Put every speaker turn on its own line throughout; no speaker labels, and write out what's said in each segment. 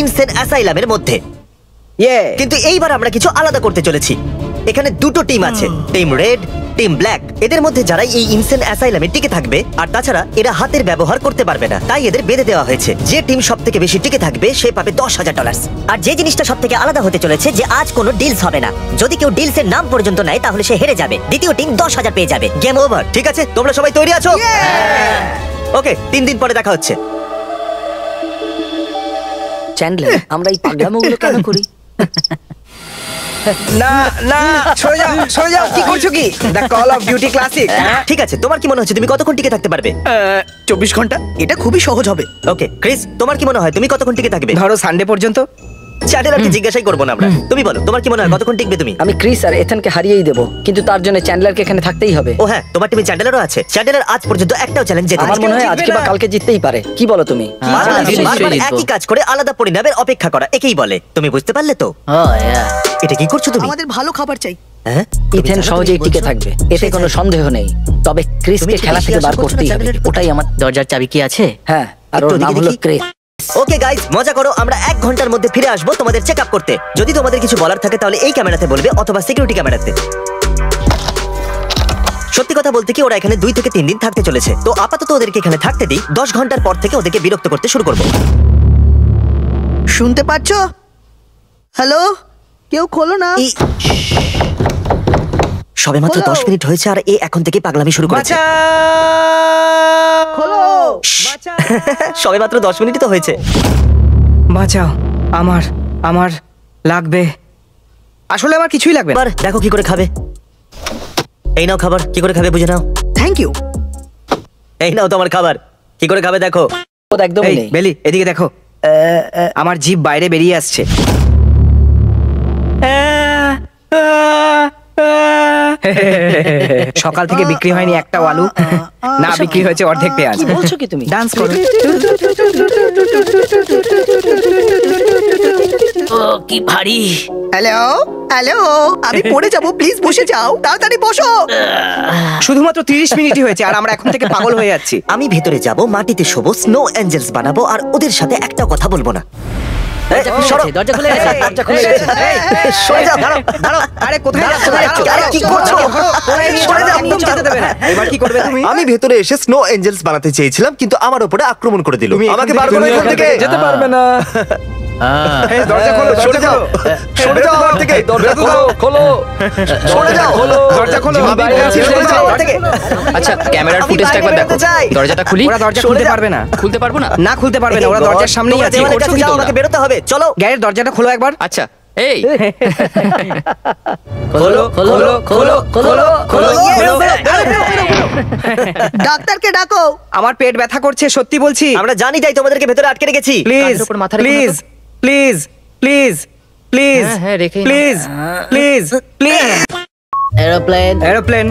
Insane অ্যাসাইলামের মধ্যে। কিন্তু এইবার আমরা কিছু আলাদা করতে চলেছি। এখানে দুটো টিম আছে, টিম রেড, টিম ব্ল্যাক। এদের মধ্যে যারা এই ইনসেন অ্যাসাইলামে টিকে থাকবে, আর তাছাড়া এরা হাতের ব্যবহার করতে পারবে না, তাই এদের বেঁধে দেওয়া হয়েছে। যে টিম সবথেকে বেশি টিকে থাকবে সে পাবে $10,000।
আর যে জিনিসটা সবথেকে আলাদা হতে চলেছে যে আজ কোনো ডিলস হবে না। যদি কেউ ডিলসের নাম পর্যন্ত নেয় তাহলে সে হেরে যাবে, দ্বিতীয় টিম 10,000 পেয়ে যাবে।
Game over. ঠিক আছে, তোমরা সবাই তৈরি আছো? ওকে, 3 দিন পরে দেখা হচ্ছে।
চ্যান্ডলার, আমরা এই পাগলামোগুলো কেন করি?
না না, সরে যাও সরে যাও। কি করছো কি? The call of duty classic.
ঠিক আছে, তোমার কি মনে হচ্ছে তুমি কতক্ষণ টিকে থাকতে পারবে?
24 ঘন্টা। এটা খুবই সহজ হবে।
ওকে ক্রিস, তোমার কি মনে হয় তুমি কতক্ষণ টিকে থাকবে?
ধরো সানডে পর্যন্ত।
চ্যান্ডলারকে জিজ্ঞাসাই করবো না আমরা। তুমি বলো, তোমার কি মনে হয় কতক্ষণ টিকবে তুমি?
আমি ক্রিস আর এথেনকে হারিয়েই দেবো, কিন্তু তার জন্য চ্যান্ডলারকে এখানে থাকতেই হবে।
ও হ্যাঁ, তোমার টিমে চ্যান্ডলারও আছে। চ্যান্ডলার আজ পর্যন্ত একটাও চ্যালেঞ্জ জেতেনি।
আমার মনে হয় আজকে বা কালকে জিততেই পারে। কি বলো তুমি?
বারবার একই কাজ করে আলাদা পরিণামের অপেক্ষা করা, একেই বলে। তুমি বুঝতে পারলে তো? এটা কি করছো তুমি?
আমাদের ভালো খাবার চাই।
হ্যাঁ,
ইথেন সহজেই টিকে থাকবে, এতে কোনো সন্দেহ নেই। তবে ক্রিসকে খেলা থেকে বার করতেই হবে, ওটাই আমার।
দরজার চাবি কি আছে?
হ্যাঁ, আর ওর নাম হলো ক্রিস।
ওকে গাইস, মজা করো। আমরা 1 ঘন্টার মধ্যে ফিরে আসবো তোমাদের চেক আপ করতে। যদি তোমাদের কিছু বলার থাকে তাহলে এই ক্যামেরাতে বলবে, অথবা সিকিউরিটি ক্যামেরাতে। সত্যি কথা বলতে কি, ওরা এখানে 2 থেকে 3 দিন থাকতে চলেছে। তো আপাতত ওদেরকে এখানে থাকতে দিই। 10 ঘন্টার পর থেকে ওদেরকে বিরক্ত করতে শুরু করবো।
শুনতে পাচ্ছো? হ্যালো, কেউ খোলো না।
সবেমাত্র 10 মিনিট হয়েছে আর এ এখন থেকে পাগলামি শুরু করেছে।
খোলো।
সবেমাত্র 10 মিনিটই তো হয়েছে।
বাঁচাও, আমার লাগবে। আসলে আমার কিছুই লাগবে না।
এবার দেখো কি করে খাবে। এই নাও খাবার, কি করে খাবে বুঝে নাও।
Thank you.
এই নাও তোমার খাবার, কি করে খাবে দেখো।
ও একদমই
এই
নেই।
বেলি, এদিকে দেখো। আমার জিভ বাইরে বেরিয়ে আসছে। সকাল থেকে বিক্রি হয়নি একটাও আলু, না বিক্রি হয়েছে অর্ধেক পেঁয়াজ।
কি বলছো কি তুমি?
ডান্স করো।
ও কি ভারী।
হ্যালো হ্যালো, আমি পড়ে যাবো, প্লিজ বসে যাও, তাড়াতাড়ি বসো।
শুধুমাত্র 30 মিনিটই হয়েছে আর আমরা এখন থেকে পাগল হয়ে যাচ্ছি।
আমি ভেতরে যাব, মাটিতে শোবো, স্নো অ্যাঞ্জেলস বানাবো, আর ওদের সাথে একটা কথা বলবো না।
দরজা খুলে গেছে, দরজা খুলে গেছে।
সরে যাও, দাঁড়াও দাঁড়াও।
আরে কোথায় যাচ্ছ?
আরে কি করছো? সরে যাও,
একদম যেতে দেবে না। এবার কি করবে তুমি?
আমি ভেতরে এসে স্নো এঞ্জেলস বানাতে চেয়েছিলাম, কিন্তু আমার উপরে আক্রমণ করে দিল।
তুমি
আমাকে বার করো এখান থেকে।
যেতে পারবে না। এই দরজা খোলো,
সরে যাও, সরে যাও আমার থেকে। দরজা খোলো, সরে যাও,
দরজা খোলো।
বাইরে আছি, সরে যাও আমার থেকে।
আচ্ছা, ক্যামেরার ফুটেজটা একবার দেখো। দরজাটা খুলি।
ওরা দরজা খুলতে পারবে না।
খুলতে পারবো না?
না খুলতে পারবে না, ওরা দরজার সামনেই আছে।
দেওয়ালের
করছো
কাছে
কি
যাও,
তোমরা?
আমাকে বেরোতে হবে, চলো।
গ্যারের দরজাটা খোলো একবার।
আচ্ছা, এই
খোলো খোলো খোলো খোলো খোলো।
ডাক্তারকে ডাকো।
আমার পেট ব্যথা করছে, সত্যি বলছি।
আমরা জানি তাই তোমাদেরকে ভেতরে আটকে রেখেছি।
প্লিজ
কাঁধের উপর মাথা রেখো না তো।
প্লিজ প্লিজ প্লিজ প্লিজ
হ্যাঁ, রেখেই নাও।
Please please please.
Aeroplane.
Aeroplane.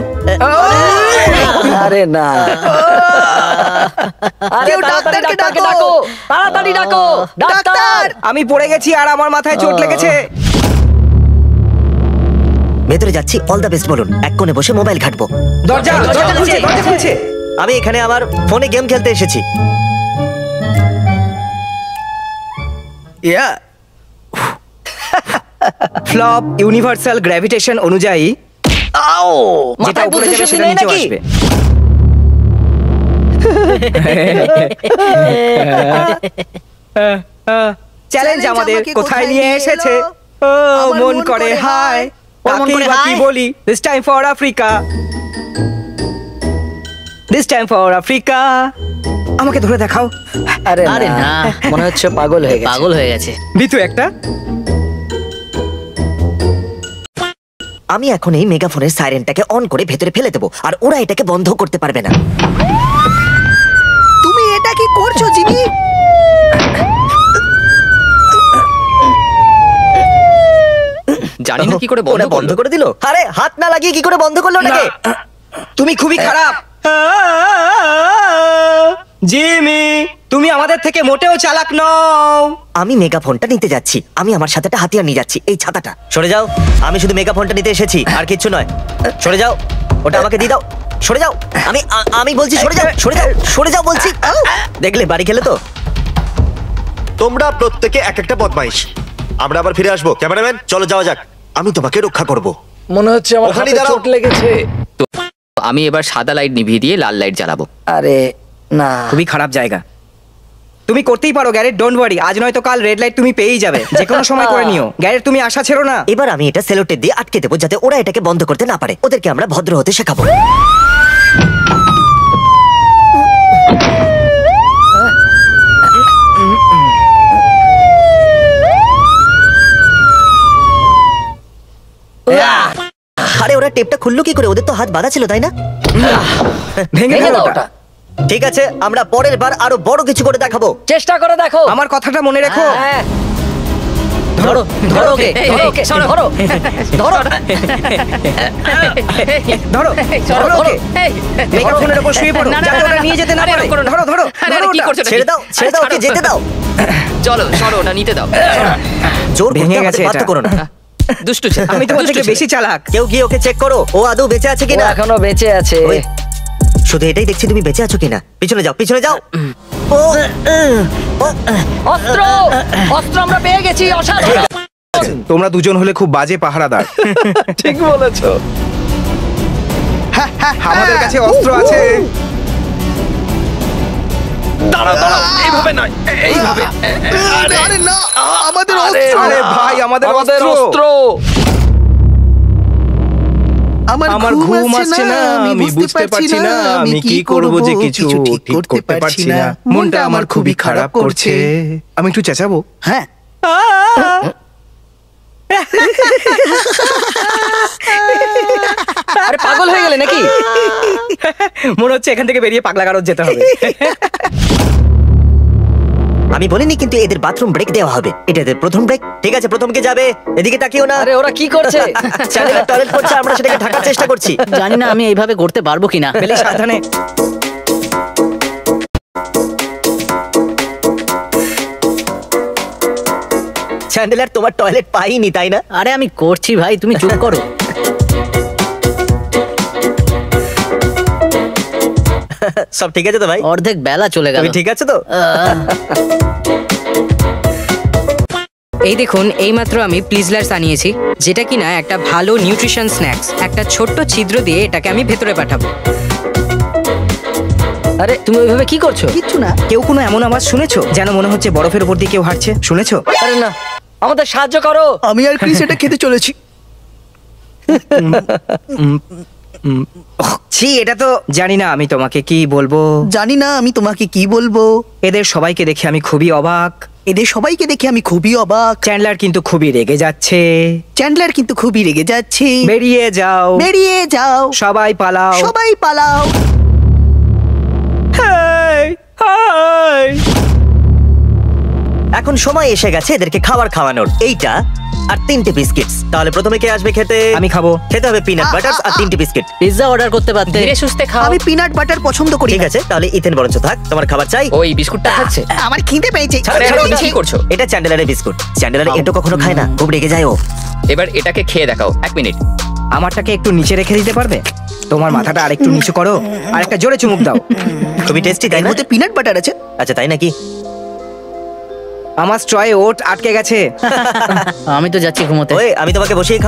আরে না, আরে
কেউ
তাড়াতাড়ি
ডাক্তারকে
ডাক্তারকে
ডাকো।
ডাকো, তাড়াতাড়ি ডাকো ডাক্তার।
আমি পড়ে গেছি আর আমার মাথায় চোট লেগেছে।
ভেতরে যাচ্ছি, অল দ্য বেস্ট বলুন। এক কোণে বসে মোবাইল ঘাটবো।
দরজা দরজা খুলছে, দরজা খুলছে।
আমি এখানে আমার ফোনে গেম খেলতে এসেছি।
ফ্লপ ইউনিভার্সাল গ্র্যাভিটেশন অনুযায়ী যেটা
মাথায়
উপরে
বুদ্ধি
যাবে
শুদ্ধি
সেটা
নেই
নিচে
নাকি?
আসবে। চ্যালেঞ্জ আমাদের কোথায় নিয়ে এসেছে। ও মন করে হাই, কাকে বা কি বলি। This time for Africa, this time for Africa. আমাকে ধরে দেখাও।
আরে
আরে
না,
না।
মনে হচ্ছে পাগল হয়ে গেছে।
পাগল হয়ে গেছে।
বিতু একটা।
আমি এখন এই মেগাফোনের সাইরেনটাকে অন করে ভেতরে ফেলে দেবো, আর ওরা এটাকে বন্ধ করতে পারবে না।
তুমি এটা কি করছো জিমি?
জানি না কি করে
ওরা বন্ধ করে দিল। আরে হাত না লাগিয়ে কি করে বন্ধ করলো ওটাকে?
তুমি খুবই খারাপ জিমি, তুমি আমাদের থেকে মোটেও চালাক নও।
আমি মেগাফোনটা নিতে যাচ্ছি। আমি আমার সাথে একটা হাতিয়ার নিয়ে যাচ্ছি, এই ছাতাটা। সরে যাও, আমি শুধু মেগাফোনটা নিতে এসেছি, আর কিচ্ছু নয়। সরে যাও, ওটা আমাকে দিয়ে দাও। সরে যাও, আমি বলছি সরে যাও, সরে যাও, সরে যাও বলছি। দেখলে বাড়ি খেলে তো।
তোমরা প্রত্যেকে এক একটা বদমাইশ। আমরা আবার ফিরে আসবো। ক্যামেরাম্যান চলো যাওয়া যাক, আমি তোমাকে রক্ষা করব।
মনে হচ্ছে আমার
ওখানেই
হাতে
দাঁড়াও।
চোট লেগেছে।
তো আমি এবার সাদা লাইট নিভিয়ে দিয়ে লাল লাইট জ্বালাবো।
আরে না,
খুবই খারাপ জায়গা। তুমি করতেই পারো গ্যারেট, ডোন্ট ওয়ারি। আজ নয়তো কাল রেড লাইট তুমি পেয়েই যাবে, যে কোনো সময় করে নিও। গ্যারেট তুমি আশা ছেড়ো না।
এবার আমি এটা সেলোটেপ দিয়ে আটকে দেবো যাতে ওরা এটাকে বন্ধ করতে না পারে। ওদেরকে আমরা ভদ্র হতে শেখাবো। আরে ওরা টেপটা খুললো কি করে? ওদের তো হাত বাঁধা ছিল, তাই না?
ভেঙে
ভেঙে
দাও
দাও
ওটা।
ওটা।
ঠিক আছে, আমরা পরের বার আরো বড় কিছু করে দেখাবো।
চেষ্টা করে দেখো।
আমার কথাটা মনে রেখো।
হ্যাঁ। ধরো ধরো ওকে,
এই,
ধরো
এই,
ওকে,
সরো।
ধরো ধরো।
ধরো
চলো,
ধরো ওকে।
এই,
মেগাফোনের উপর শুয়ে পড়ো
না, না,
যাতে
না,
ওরা
না,
নিয়ে যেতে না
আরে,
পারে।
এরকম করো না।
ধরো ধরো
আরে,
ধরো
কি
ওটা।
করছো?
ছেড়ে দাও, ছেড়ে দাও, ওকে যেতে দাও।
চলো সরো, ওটা নিতে দাও।
জোর
ভেঙে
করতে
গেছে
আমাদের বাধ্য
এটা।
করো না।
দুষ্টু ছেলে,
আমি তোমার
দুষ্টু
থেকে
ছেলে।
বেশি চালাক।
কেউ গিয়ে ওকে চেক করো, ও আদৌ বেঁচে আছে
ও
কিনা।
এখনো বেঁচে আছে।
ওই, শুধু এটাই দেখছি তুমি বেঁচে আছো কিনা। পিছনে যাও, পিছনে যাও। ও, ও,
অস্ত্র অস্ত্র আমরা পেয়ে গেছি। অসাধারণ।
তোমরা দুজন হলে খুব বাজে পাহারাদার।
ঠিক বলেছো।
আমাদের কাছে অস্ত্র আছে।
দাঁড়াও দাঁড়াও, এইভাবে নয়, এইভাবে।
আরে না, আমাদের অস্ত্র।
আরে ভাই, আমাদের অস্ত্র। আমার ঘুম আসছে না, আমি বুঝতে পারছি না আমি কি করব, যে কিছু ঠিক করতে পারছি না। মনটা আমার খুবই খারাপ করছে। আমি একটু চেঁচাবো?
হ্যাঁ,
আরে পাগল হয়ে গেলে নাকি?
মনে হচ্ছে এখান থেকে বেরিয়ে পাগলা গারদ যেতে হবে।
আমি বলিনি কিন্তু এদের বাথরুম ব্রেক দেওয়া হবে। এটা এদের প্রথম ব্রেক। ঠিক আছে, প্রথম কে যাবে? এদিকে তাকিও না।
আরে ওরা কি করছে?
চ্যানেলের টয়লেট করছে, আমরা সেটাকে ঢাকার চেষ্টা করছি।
জানি না আমি এইভাবে করতে পারবো কিনা।
বেলি সাবধানে।
চ্যান্ডেলার, তোমার টয়লেট পাইনি, তাই না?
আরে আমি করছি ভাই, তুমি চুপ করো।
সব ঠিক আছে তো ভাই?
অর্ধেক বেলা চলে গেল।
তুমি ঠিক আছে তো?
এই দেখুন, এইমাত্র আমি প্লিজলার্স আনিয়েছি, যেটা কিনা একটা ভালো নিউট্রিশন স্ন্যাক্স। একটা ছোট্ট ছিদ্র দিয়ে এটাকে আমি ভেতরে পাঠাবো।
আরে তুমি ওইভাবে কি করছো?
কিচ্ছু না।
কেউ কোনো এমন আওয়াজ শুনেছো যেন মনে হচ্ছে বরফের উপর দিয়ে কেউ হাঁটছে? শুনেছো?
আরে না, আমাদের সাহায্য করো।
আমি আর ক্রিস এটা খেতে চলেছি।
ছি, এটা তো জানি না আমি তোমাকে কি বলবো।
জানি না আমি তোমাকে কি বলবো।
এদের সবাইকে দেখে আমি খুবই অবাক।
এদের সবাইকে দেখে আমি খুবই অবাক।
চ্যান্ডলার কিন্তু খুবই রেগে যাচ্ছে।
চ্যান্ডলার কিন্তু খুবই রেগে যাচ্ছে।
বেরিয়ে যাও,
বেরিয়ে যাও,
সবাই পালাও।
সবাই পালাও।
হাই, হাই।
এখন সময় এসে গেছে এদেরকে খাবার খাওয়ানোর। এইটা আর 3টে বিস্কিটস। তাহলে প্রথমে কে আসবে খেতে?
আমি খাবো।
খেতে হবে পিনাট বাটার আর 3টে বিস্কিট।
পিৎজা অর্ডার করতে পারতে।
ধীরে সুস্থে খাও।
আমি পিনাট বাটার পছন্দ করি
ঠিক
না।
আছে, তাহলে ইথেন বরঞ্চ থাক। তোমার খাবার চাই?
ওই বিস্কুটটা খাচ্ছে।
আমার খিদে পেয়েছে।
আরে,
ছাড়ো,
এটা
দিচ্ছি।
কি করছো?
এটা চ্যান্ডেলারের বিস্কুট। চ্যান্ডেলার এটো কখনো খায় না, খুব রেগে যায় ও।
এবার এটাকে খেয়ে দেখাও, 1 মিনিট।
আমারটাকে একটু নিচে রেখে দিতে পারবে? তোমার মাথাটা আরেকটু নিচু করো আর একটা জোরে চুমুক দাও।
খুবই টেস্টি, তাই
এর
না?
মধ্যে পিনাট বাটার আছে।
আচ্ছা, তাই নাকি?
আমার স্ট্রয়ে ওট আটকে গেছে।
আমি তো যাচ্ছি ঘুমোতে।
ওই, আমি তোমাকে বসিয়ে